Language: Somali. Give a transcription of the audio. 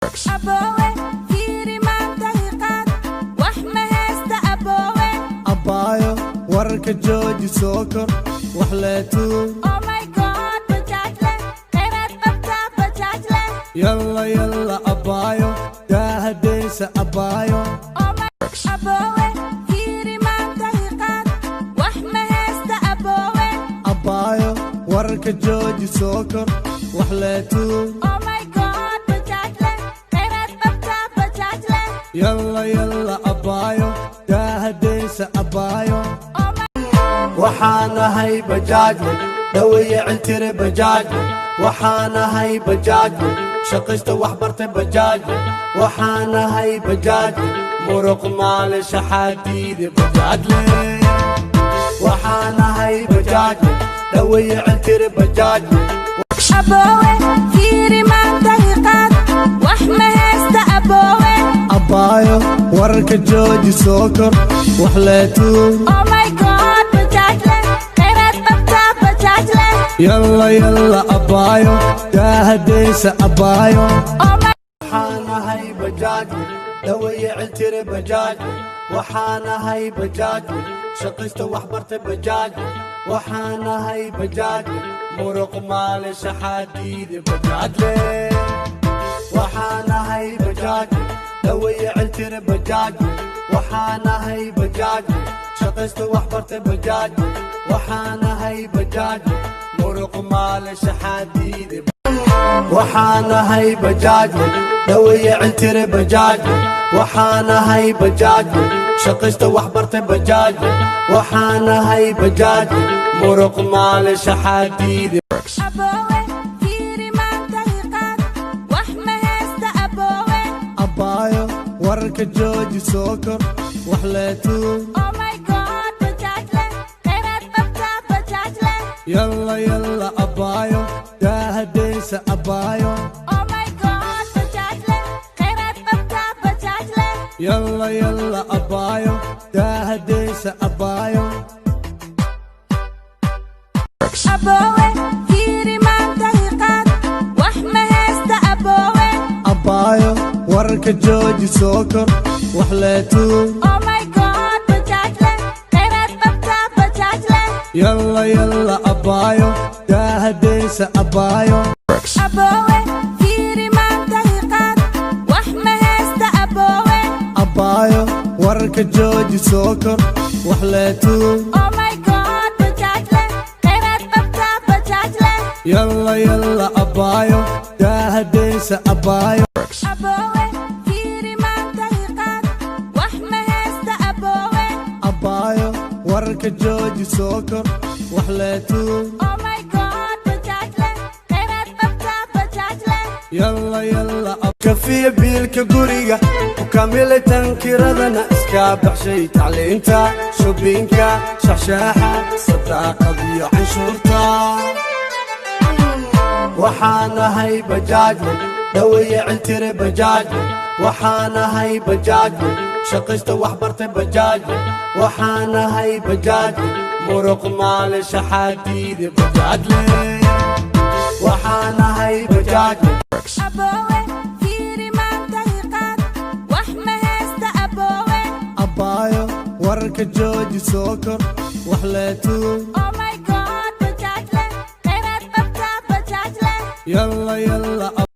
Aboowe fiiri maanta hiqaad wax ma haysta aboowe abaayo wararka jooji soo kor wax leetuun oh my god bajaajle khayraad qabtaa bajaajle yalla yalla abaayo daahadaysa abaayo oh my aboowe fiiri maanta hiqaad wax ma haysta aboowe abaayo wararka jooji soo kor wax leetuun oh my god bajaajle khayraad qabtaa bajaajle yalla yalla abaayo daahadaysa abaayo oh my waxaan ahay bajaajle dhaweeye ciltire bajaajle waxaan ahay bajaajle shaqaysta wax bartay bajaajle waxaan ahay bajaajle muruq maale shaxaadiide bajaajle waxaan ahay bajaajle dhaweeye ciltire bajaajle aboowe fiiri maanta hiqaad wax ma haysta aboowe abaayo wararka jooji soo kor wax leetuun oh my god bajaajle khayraad qabtaa bajaajle yalla yalla abaayo daahadaysa abaayo oh my waxaan ahay bajaajle dhaweeye ciltire bajaajle waxaan ahay bajaajle shaqaysta wax bartay bajaajle waxaan ahay bajaajle muruq maale shaxaadiide bajaajle waxaan ahay bajaajle dhaweeye ciltire bajaajle waxaan ahay bajaajle shaqaysta wax bartay bajaajle waxaan ahay bajaajle muruq maale shaxaadiide waxaan ahay bajaajle dhaweeye ciltire bajaajle waxaan ahay bajaajle shaqaysta wax bartay bajaajle waxaan ahay bajaajle muruq maale shaxaadiide aboowe fiiri maanta hiqaad wax ma haysta aboowe abaayo wararka jooji soo kor wax leetuun oh my god bajaajle khayraad qabtaa bajaajle yalla yalla abaayo daahadaysa abaayo oh my god bajaajle khayraad qabtaa bajaajle yalla yalla abaayo daahadaysa abaayo aboowe fiiri maanta hiqaad wax ma haysta aboowe abaayo wararka jooji soo kor wax leetuun oh my god bajaajle khayraad qabtaa bajaajle yalla yalla abaayo daahadaysa abaayo aboowe fiiri maanta hiqaad wax ma haysta aboowe abaayo wararka jooji soo kor wax leetuun oh my god bajaajle khayraad qabtaa bajaajle yalla yalla abaayo daahadaysa abaayo aboowe fiiri maanta hiqaad wax ma haysta aboowe abaayo wararka jooji soo kor wax leetuun oh my god bajaajle khayraad qabtaa bajaajle yalla yalla kafiya biilka guriga ku kamilay tankiradana iskaa baxshay tacliinta shubinka shaxshaaxa sadaaqad iyo canshuurta waxaan ahay bajaajle dhaweeye ciltire bajaajle waxaan ahay bajaajle shaqaysta wax bartay bajaajle waxaan ahay bajaajle muruq maale shaxaadiide bajaajle waxaan ahay bajaajle aboowe fiiri maanta hiqaad wax ma haysta aboowe abaayo wararka jooji soo kor wax leetuun oh my god bajaajle khayraad qabtaa bajaajle yalla yalla